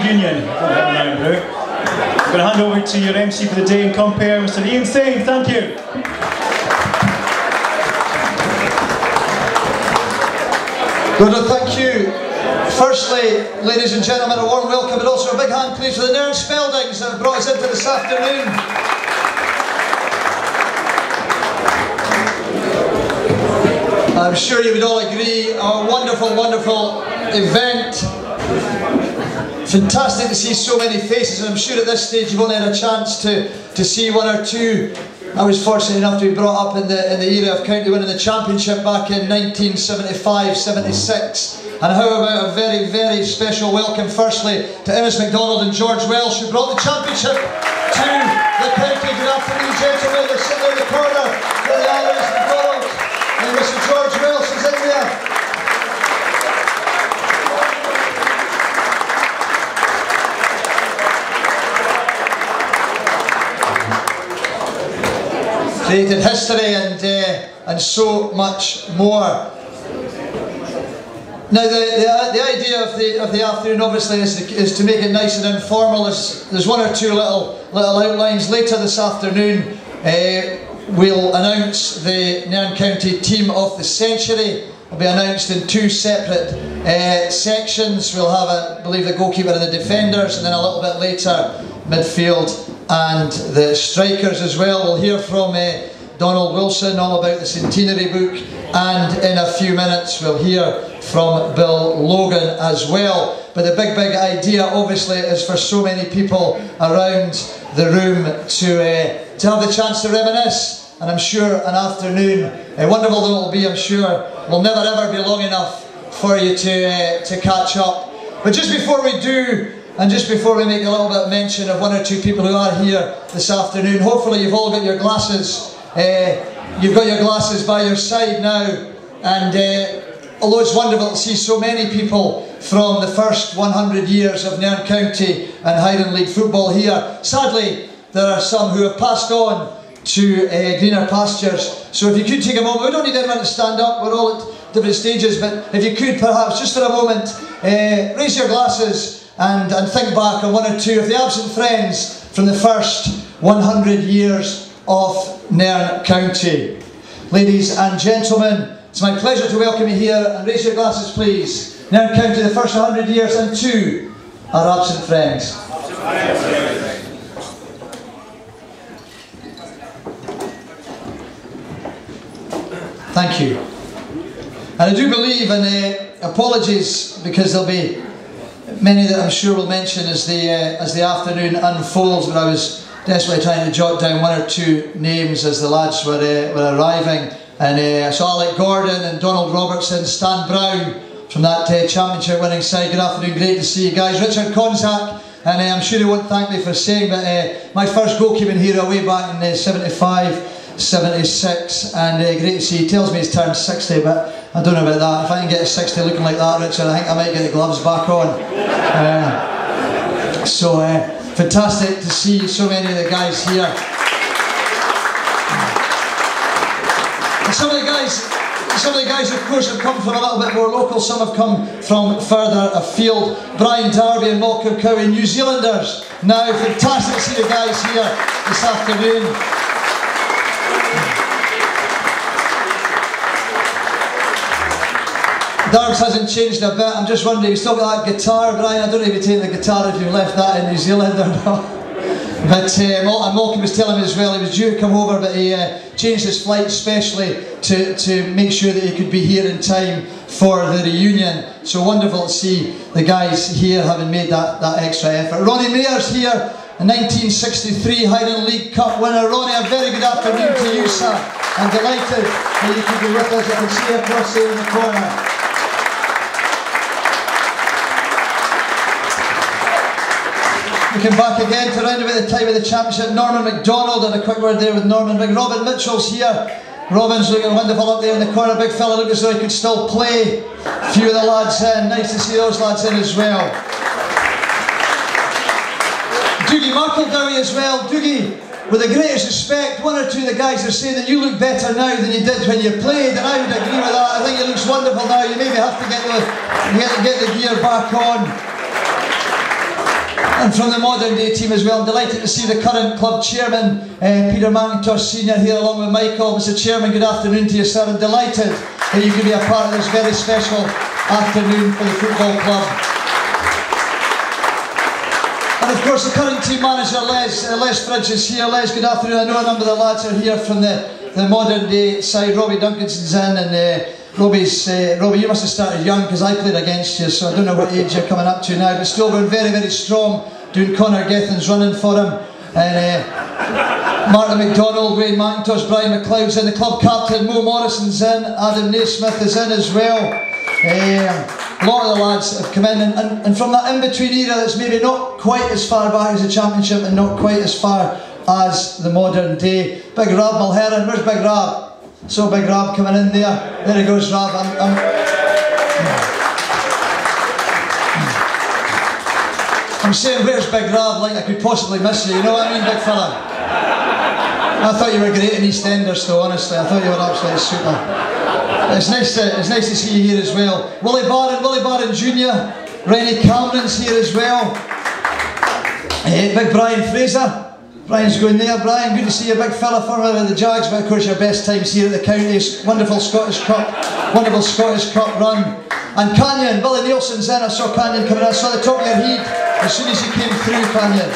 reunion. I'm going to hand over to your MC for the day and compare, Mr. Ian Thain. Thank you. Good, thank you. Firstly, ladies and gentlemen, a warm welcome, and also a big hand please for the Nairn Speldings that have brought us into this afternoon. I'm sure you would all agree, a wonderful, wonderful event. Fantastic to see so many faces, and I'm sure at this stage you've only had a chance to see one or two. I was fortunate enough to be brought up in the era of county winning the championship back in 1975-76. And how about a very, very special welcome firstly to Innes MacDonald and George Welsh, who brought the championship to the county. Good afternoon, gentlemen. They're sitting in the corner for the Innes MacDonald. And Mr. George Welsh is in there. Created history and so much more. Now the idea of the afternoon obviously is to make it nice and informal. There's one or two little outlines. Later this afternoon we'll announce the Nairn County Team of the Century. It'll be announced in two separate sections. We'll have, I believe, the goalkeeper and the defenders, and then a little bit later midfield and the strikers as well. We'll hear from Donald Wilson all about the centenary book, and in a few minutes we'll hear from Bill Logan as well. But the big idea obviously is for so many people around the room to have the chance to reminisce. And I'm sure an afternoon, wonderful though it will be, I'm sure will never ever be long enough for you to catch up. But just before we do, and just before we make a little bit of mention of one or two people who are here this afternoon, hopefully you've all got your glasses. You've got your glasses by your side now, and although it's wonderful to see so many people from the first 100 years of Nairn County and Highland League football here, sadly there are some who have passed on to greener pastures. So if you could take a moment, we don't need anyone to stand up, we're all at different stages, but if you could perhaps just for a moment raise your glasses and think back on one or two of the absent friends from the first 100 years of Nairn County. Ladies and gentlemen, it's my pleasure to welcome you here, and raise your glasses please. Nairn County, the first 100 years, and to our absent friends. Thank you. And I do believe, and apologies because there'll be many that I'm sure we'll mention as the afternoon unfolds, but I was desperately trying to jot down one or two names as the lads were arriving. And I saw Alec Gordon and Donald Robertson, Stan Brown from that championship winning side. Good afternoon, great to see you guys. Richard Konzak, and I'm sure he won't thank me for saying, but my first goalkeeping hero way back in 75-76, and great to see. He tells me he's turned 60, but I don't know about that. If I can get a 60 looking like that, Richard, I think I might get the gloves back on. Fantastic to see so many of the guys here. And some of the guys of course have come from a little bit more local, some have come from further afield. Brian Darby and Malcolm Cowie, New Zealanders. Now, fantastic to see the guys here this afternoon. Darbs hasn't changed a bit. I'm just wondering, you still got that guitar, Brian? I don't know if you take the guitar if you left that in New Zealand or not. But Malcolm was telling me as well, he was due to come over, but he changed his flight especially to make sure that he could be here in time for the reunion. So wonderful to see the guys here having made that extra effort. Ronnie Mayer's here, a 1963 Highland League Cup winner. Ronnie, a very good afternoon to you, sir. I'm delighted that you could be with us. I can see you across there in the corner. Looking back again to round about the time of the championship, Norman MacDonald, and a quick word there with Norman. Robin Mitchell's here. Robin's looking wonderful up there in the corner. Big fella, looked as though he could still play. A few of the lads in. Nice to see those lads in as well. Dougie McEldowie as well. Dougie, with the greatest respect, one or two of the guys are saying that you look better now than you did when you played, and I would agree with that. I think it looks wonderful now. You maybe have to get the gear back on. And from the modern day team as well, I'm delighted to see the current club chairman, Peter McIntosh Senior, here along with Michael. Mr. Chairman, good afternoon to you, sir. I'm delighted that you can be a part of this very special afternoon for the football club. And of course the current team manager, Les Fridge, is here. Les, good afternoon. I know a number of the lads are here from the modern day side. Robbie Duncanson's in, and Robbie, you must have started young because I played against you, so I don't know what age you're coming up to now, but still going very, very strong, doing Conor Gethin's running for him. And Martin McDonald, Wayne McIntosh, Brian McLeod's in, the club captain, Mo Morrison's in, Adam Naismith is in as well. A lot of the lads have come in, and from that in-between era that's maybe not quite as far back as the Championship and not quite as far as the modern day. Big Rab Mulheron, where's Big Rab? So Big Rab coming in there. There he goes, Rab. I'm saying, where's Big Rab? Like I could possibly miss you. You know what I mean, big fella? I thought you were great in EastEnders, though. Honestly, I thought you were absolutely super. It's nice to see you here as well. Willie Barron Jr. Rennie Cameron's here as well. Big Brian Fraser. Brian's going there. Brian, good to see you, big fella, former of the Jags, but of course your best times here at the counties. Wonderful Scottish Cup run. And Canyon, Billy Nielsen's in. I saw Canyon coming in. I saw the top of your heat as soon as you came through, Canyon.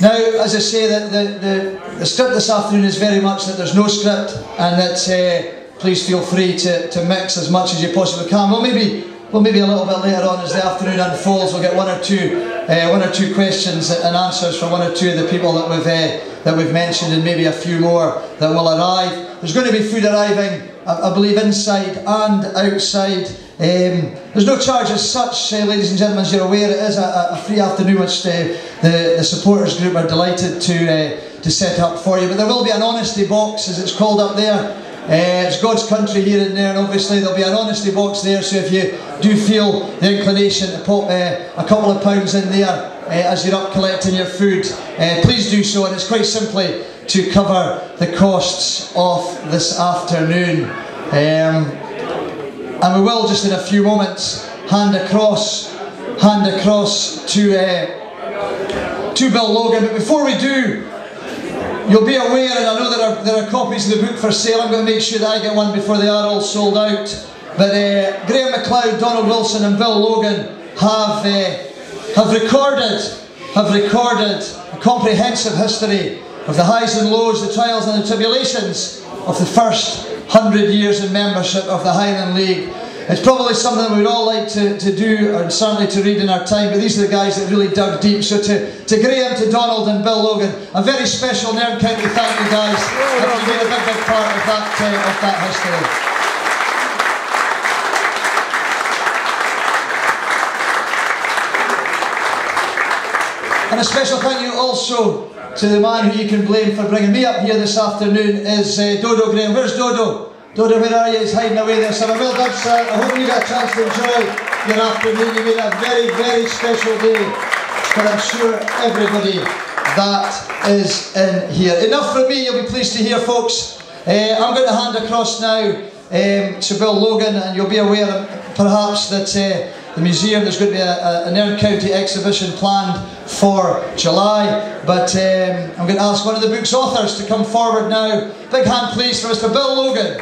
Now, as I say, the script this afternoon is very much that there's no script, and that please feel free to mix as much as you possibly can. Well, maybe a little bit later on as the afternoon unfolds, we'll get one or two questions and answers from one or two of the people that we've mentioned, and maybe a few more that will arrive. There's going to be food arriving, I believe, inside and outside. There's no charge as such, ladies and gentlemen, as you're aware. It is a free afternoon which the supporters group are delighted to set up for you. But there will be an honesty box, as it's called up there. It's God's country here in Nairn, obviously. There'll be an honesty box there, so if you do feel the inclination to pop a couple of pounds in there as you're up collecting your food, please do so, and it's quite simply to cover the costs of this afternoon. And we will, just in a few moments, hand across to Bill Logan. But before we do, you'll be aware, and I know there are copies of the book for sale. I'm going to make sure that I get one before they are all sold out. But Graham MacLeod, Donald Wilson and Bill Logan have recorded a comprehensive history of the highs and lows, the trials and the tribulations of the first 100 years in membership of the Highland League. It's probably something that we'd all like to do, and certainly to read in our time, but these are the guys that really dug deep. So to Graham, to Donald and Bill Logan, a very special Nairn County thank you, guys. You've been a big part of that history. And a special thank you also to the man who you can blame for bringing me up here this afternoon is Dodo Graham. Where's Dodo? Dodo, where are you? He's hiding away there. So well done, sir. I hope you got a chance to enjoy your afternoon. You made a very, very special day. But I'm sure everybody that is in here. Enough from me, you'll be pleased to hear, folks. I'm going to hand across now to Bill Logan, and you'll be aware perhaps that the museum, there's going to be a Nairn County exhibition planned for July, but I'm going to ask one of the book's authors to come forward now. Big hand please for Mr. Bill Logan.